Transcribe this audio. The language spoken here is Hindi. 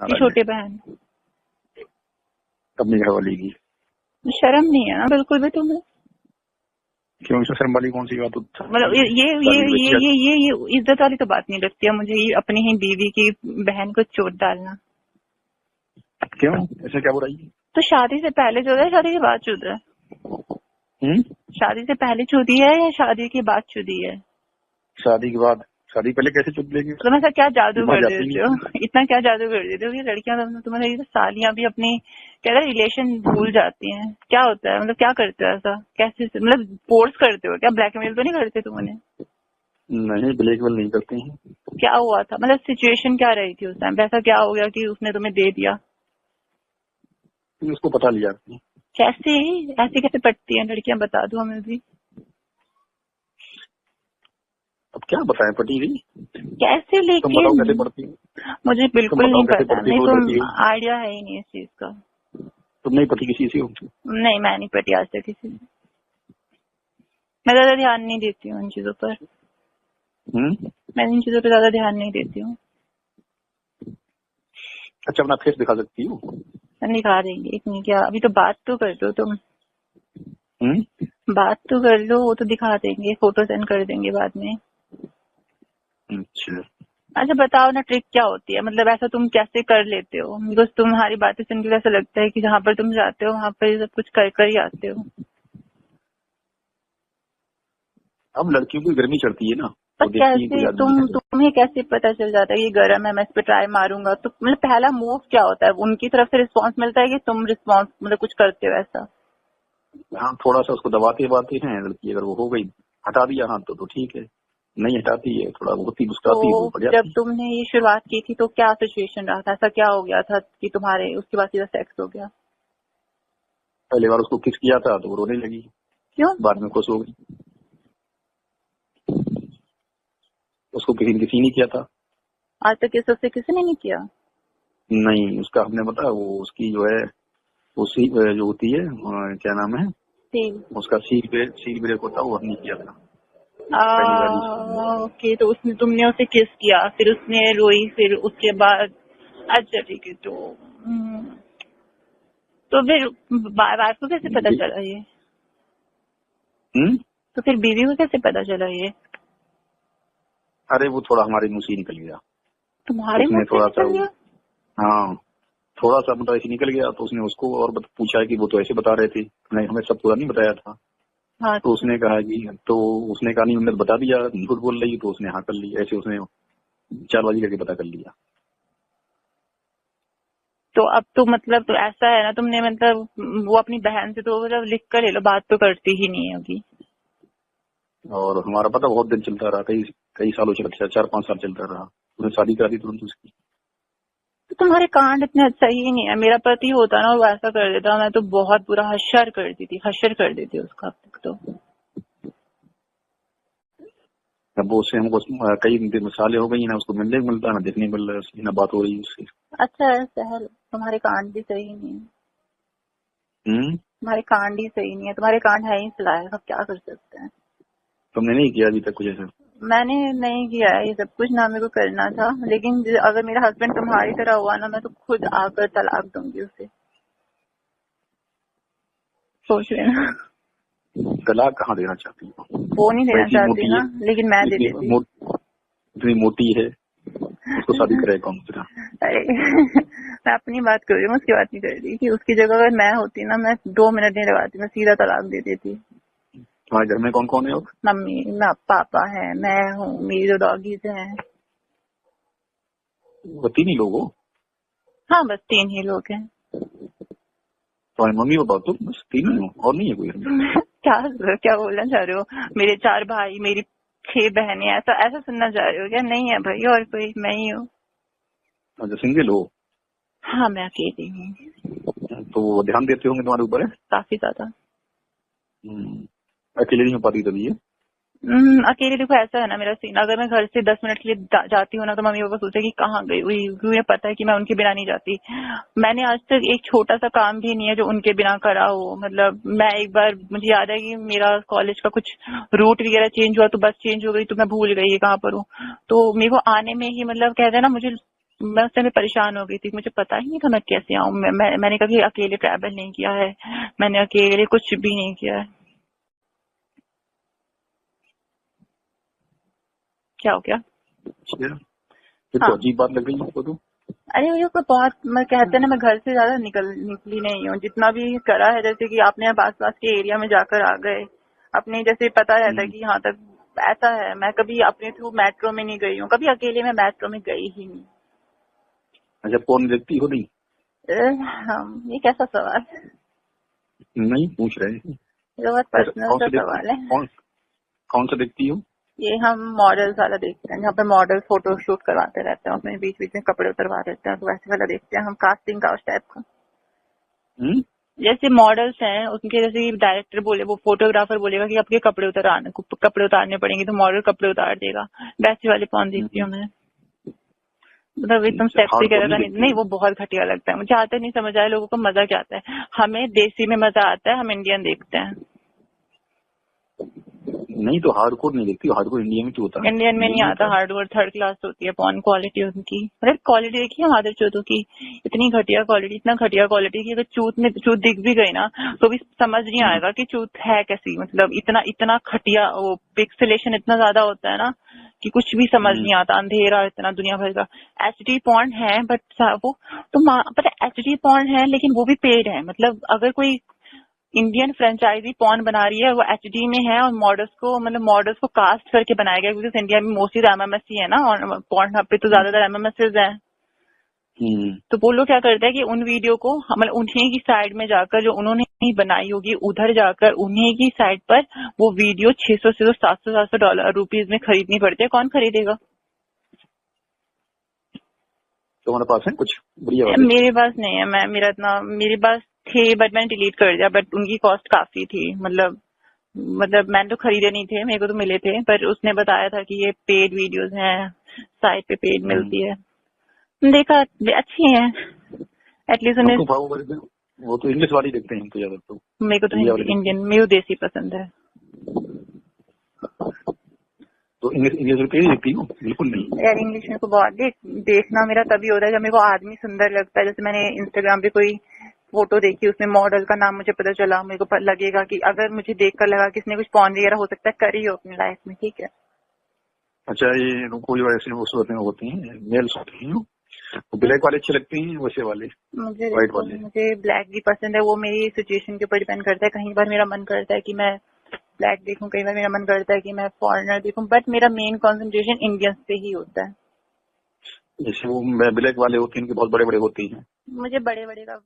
की छोटी बहन। अपनी घर वाली की शर्म नहीं है ना बिल्कुल भी तुम्हें? क्यों, इसमें शर्म वाली कौन सी बात होती है? मतलब ये इज्जत वाली तो बात नहीं लगती है मुझे, ये अपनी ही बीवी की बहन को चोट डालना। क्यों, ऐसे क्या बुराई है? तो शादी से पहले चुद है, शादी के बाद चुद है? शादी से पहले चुदी है या शादी के बाद चुदी है? शादी के बाद। शादी पहले कैसे चुद लेंगे? तुम ऐसा क्या जादू कर देते हो, इतना क्या जादू कर देते हो कि लड़कियां तुम्हारी सालियां भी अपनी क्या रिलेशन भूल जाती हैं? क्या होता है, मतलब क्या करते हो ऐसा, कैसे मतलब फोर्स करते हो क्या? ब्लैकमेल तो नहीं करते तुम उन्हें? नहीं, ब्लैकमेल नहीं करते हैं। क्या हुआ था, मतलब सिचुएशन क्या रही थी उस टाइम? ऐसा क्या हो गया कि उसने तुम्हें दे दिया? उसको पता लिया आपने? कैसे, ऐसे कैसे पटती हैं लड़कियां, बता दो हमें भी। अब क्या बताएं, पटी रही कैसे? तुम बताओ कैसे लेकिन पढ़ती हो? मुझे बिल्कुल नहीं पता, नहीं हो लड़की तुम हो? आइडिया है ही नहीं इस चीज का। तुम नहीं पढ़ी किसी से हो? नहीं, मैं नहीं पटी आज तक किसी से। मैं ज्यादा ध्यान नहीं देती हूँ इन चीजों पर। मैं इन चीजों पर ज्यादा ध्यान नहीं देती हूँ। अच्छा, अपना फेस दिखा सकती हो? दिखा देंगे, इतनी क्या, अभी तो बात तो कर दो तुम। बात तो कर लो, वो तो दिखा देंगे, फोटो सेंड कर देंगे बाद में। अच्छा बताओ ना, ट्रिक क्या होती है, मतलब ऐसा तुम कैसे कर लेते हो? बिकॉज तुम्हारी बातें सुन के ऐसा लगता है कि जहाँ पर तुम जाते हो वहाँ पर सब कुछ कर कर ही आते हो। अब लड़कियों की गर्मी चढ़ती है ना, पर कैसे तुम्हें कैसे पता चल जाता है ये गर्म है, मैं इस पे ट्राई मारूंगा? तो मतलब पहला मूव क्या होता है? उनकी तरफ से रिस्पांस मिलता है कि तुम रिस्पांस मतलब कुछ करते हो ऐसा? हाँ, थोड़ा सा उसको दबाते हैं लड़की, अगर वो हो गई हटा दिया हाथ तो ठीक है, नहीं हटाती है, थोड़ा बहुत ही मुस्कुराती है, वो बढ़ जाती है। जब तुमने ये शुरुआत की थी तो क्या सिचुएशन रहा था, ऐसा क्या हो गया था कि तुम्हारे उसके बाद सीधा सेक्स हो गया? पहली बार उसको किस किया था तो वो रोने लगी। क्यों? बाद में खुश हो गई। उसको किसी ने किया था। आज तक किस उससे किसी ने नहीं किया? नहीं, उसका हमने बताया, वो उसकी जो है उसी जो होती है क्या नाम है उसका, सील ब्रेक होता है, वो हमने किया था। ओके, तो उसने तुमने उसे किस किया, फिर उसने रोई, फिर उसके बाद अच्छा ठीक है। तो फिर वाइफ को कैसे पता चला ये? तो फिर बीवी को कैसे पता चला ये? अरे वो थोड़ा हमारे मुंह से निकल गया। तुम्हारे मुंह से निकल गया? हाँ, थोड़ा सा मतलब ऐसे निकल गया, तो उसने उसको और पूछा कि वो तो ऐसे बता रहे थे, नहीं हमें सब पूरा नहीं बताया था। हाँ, तो उसने कहा नहीं, उन्होंने बता दिया, झूठ बोल रही, तो उसने हाँ कर लिया, ऐसे उसने चालबाजी करके पता कर लिया। तो अब तो मतलब तो ऐसा है ना, तुमने मतलब वो अपनी बहन से तो मतलब लिख कर ले लो, बात तो करती ही नहीं होगी। और हमारा पता बहुत दिन चलता रहा, कई सालों चलता, 4-5 साल चलता रहा। उसने शादी करा दी तुरंत उसकी। तो तुम्हारे कांड इतने सही ही नहीं है। मेरा पति होता ना और वो ऐसा कर देता, मैं तो बहुत बुरा हशर कर देती थी उसका। तो अब वो उससे हमको कई सालें हो गई ना, उसको मिलने मिलता ना, देखने मिल रहा है ना, बात हो रही है उससे। अच्छा है सहल, तुम्हारे कांड भी सही नहीं है। तुम्हारे कांड ही सही नहीं है, तुम्हारे कांड है ही सिलाए, अब क्या कर सकते हैं। तुमने नहीं किया अभी तक कुछ ऐसा? मैंने नहीं किया है ये सब कुछ, ना मेरे को करना था, लेकिन अगर मेरा हस्बैंड तुम्हारी तरह हुआ ना, मैं तो खुद आकर तलाक दूंगी उसे। सोच लेना। तलाक कहाँ देना चाहती हो? वो नहीं देना चाहती ना, लेकिन मैं दे देती। इतनी मोटी है, उसको शादी करे कौन सा? अरे मैं अपनी बात कर रही हूँ, उसकी बात नहीं कर रही कि उसकी जगह अगर मैं होती ना, मैं 2 मिनट नहीं लगाती, मैं सीधा तलाक दे देती। तुम्हारे घर में कौन कौन है? मम्मी, पापा है, मैं हूँ, मेरी 2 डॉगीज हैं। वो 3 ही लोग हो? हाँ, बस 3 ही लोग हैं। तुम्हारी मम्मी पापा तुम बस 3 ही हो, और नहीं है कोई? क्या बोलना चाह रहे हो? मेरे 4 भाई, मेरी 6 बहनें, ऐसा सुनना चाह रहे हो क्या? नहीं है भाई और कोई, मैं ही हूँ। अच्छा, सिंगल हो? हाँ, मैं अकेली हूँ। तो वो ध्यान देते होंगे तुम्हारे ऊपर? है काफी ज्यादा। अकेले नहीं हो पाती तभी है? अकेले देखो ऐसा है ना मेरा सीन, अगर मैं घर से 10 मिनट के लिए जाती हूँ ना, तो मम्मी पापा सोचे कि कहाँ गई हुई, क्योंकि पता है कि मैं उनके बिना नहीं जाती। मैंने आज तक एक छोटा सा काम भी नहीं है जो उनके बिना करा हो। मतलब मैं एक बार, मुझे याद है कि मेरा कॉलेज का कुछ रूट वगैरह चेंज हुआ, तो बस चेंज हो गई, तो मैं भूल गई कहाँ पर हूँ। तो मेरे को आने में ही मतलब कहते हैं ना, मुझे मैं उस टाइम परेशान हो गई थी, मुझे पता ही नहीं था मैं कैसे आऊँ। मैंने कभी अकेले ट्रैवल नहीं किया है, मैंने अकेले कुछ भी नहीं किया है। क्या हो गया? फिर हाँ। तो अजीब बात लग गई आपको तो। अरे मुझे को बहुत, मैं कहते हैं ना, मैं घर से ज्यादा निकली नहीं हूँ। जितना भी करा है, जैसे कि आपने आस पास के एरिया में जाकर आ गए, अपने जैसे पता रहता है कि यहाँ तक ऐसा है। मैं कभी अपने थ्रू मेट्रो में नहीं गई हूँ, कभी अकेले में मेट्रो में गई ही नहीं। अच्छा, फोन देखती हो नहीं? ये कैसा सवाल? नहीं पूछ रहे हैं। ये बहुत पर्सनल सा सवाल है। कौन सा देखती हो? ये हम मॉडल्स वाला देखते हैं, जहाँ पे मॉडल फोटो शूट करवाते रहते हैं, उसमें बीच बीच में कपड़े उतरवा देते हैं, तो वैसे वाला देखते हैं हम, कास्टिंग काउच टाइप का। जैसे मॉडल्स हैं उनके, जैसे डायरेक्टर बोले, वो फोटोग्राफर बोलेगा कि आपके कपड़े उतारने पड़ेंगे, तो मॉडल कपड़े उतार देगा, वैसे वाले पॉन देखती हूँ मैं। मतलब एकदम सेक्सी कह रहा था नहीं, वो बहुत घटिया लगता है मुझे। आता नहीं समझ आया लोगों को मजा क्या आता है। हमें देसी में मजा आता है, हम इंडियन देखते हैं। नहीं तो हार्डकोर नहीं देखती, हार्डकोर इंडिया में क्यों होता है? इंडियन में नहीं आता हार्डकोर, थर्ड क्लास होती है पॉन क्वालिटी उनकी। मतलब क्वालिटी देखिए मादर चौथों की, इतनी घटिया क्वालिटी, इतना घटिया क्वालिटी कि अगर चूत दिख भी गई ना तो भी समझ नहीं आएगा कि चूत है कैसी। मतलब इतना घटिया, वो पिक्सेलेशन इतना ज्यादा होता है ना कि कुछ भी समझ नहीं आता, अंधेरा इतना दुनिया भर का। एचडी पॉर्न है बट वो तो पता है, एचडी पॉर्न है लेकिन वो भी पेड है। मतलब अगर कोई इंडियन फ्रेंचाइजी पॉर्न बना रही है, वो एचडी में है, और मॉडल्स को कास्ट करके बनाया गया, क्योंकि इंडिया में मोस्टली एमएमएस है ना, और पॉर्न हब पे तो ज्यादातर एमएमएस है। तो वो लोग क्या करते हैं कि उन वीडियो को मतलब उन्हीं की साइड में जाकर, जो उन्होंने ही बनाई होगी, उधर जाकर उन्हीं की साइड पर वो वीडियो 600 से $700 रुपीज में खरीदनी पड़ती है। कौन खरीदेगा? तुम्हारे पास है कुछ बढ़िया वाले? मेरे पास नहीं है, मेरे पास थे बट मैंने डिलीट कर दिया। बट उनकी कॉस्ट काफी थी। मतलब मैंने तो खरीदे नहीं थे, मेरे को तो मिले थे, पर उसने बताया था कि ये पेड वीडियोस हैं, साइट पे पेड मिलती है। देखा, अच्छी है एटलीस्ट उन्हें। वो तो इंग्लिश वाली देखते हैं तो ज्यादा। तो मेरे को तो इंडियन, मेरे को देसी पसंद है। तो इंग्लिश में पेज देखती हूँ? बिल्कुल नहीं यार, इंग्लिश मेरे को बहुत देखना मेरा तभी होता है जब मेरे को आदमी सुंदर लगता है। जैसे मैंने इंस्टाग्राम पे कोई फोटो देखी, उसमें मॉडल का नाम मुझे पता चला, मेरे को लगेगा कि अगर मुझे देखकर लगा कि इसने कुछ पॉर्न वगैरह हो सकता है करी हो अपनी लाइफ में, ठीक है। अच्छा, ये कोई ऐसे वो सूरत में होती हैं, मेल्स होती हैं, तो ब्लैक वाले अच्छे लगते हैं वैसे वाले? मुझे ब्लैक भी पसंद है। वो मेरी सिचुएशन के ऊपर डिपेंड करता है। कहीं बार मेरा मन करता है कि मैं ब्लैक देखूं, कई बार मेरा मन करता है कि मैं फॉरेनर देखूं, बट मेरा मेन कंसंट्रेशन इंडियंस पे ही होता है। जैसे वो ब्लैक वाले होते हैं, इनके बहुत बड़े बड़े होते हैं। मुझे बड़े बड़े का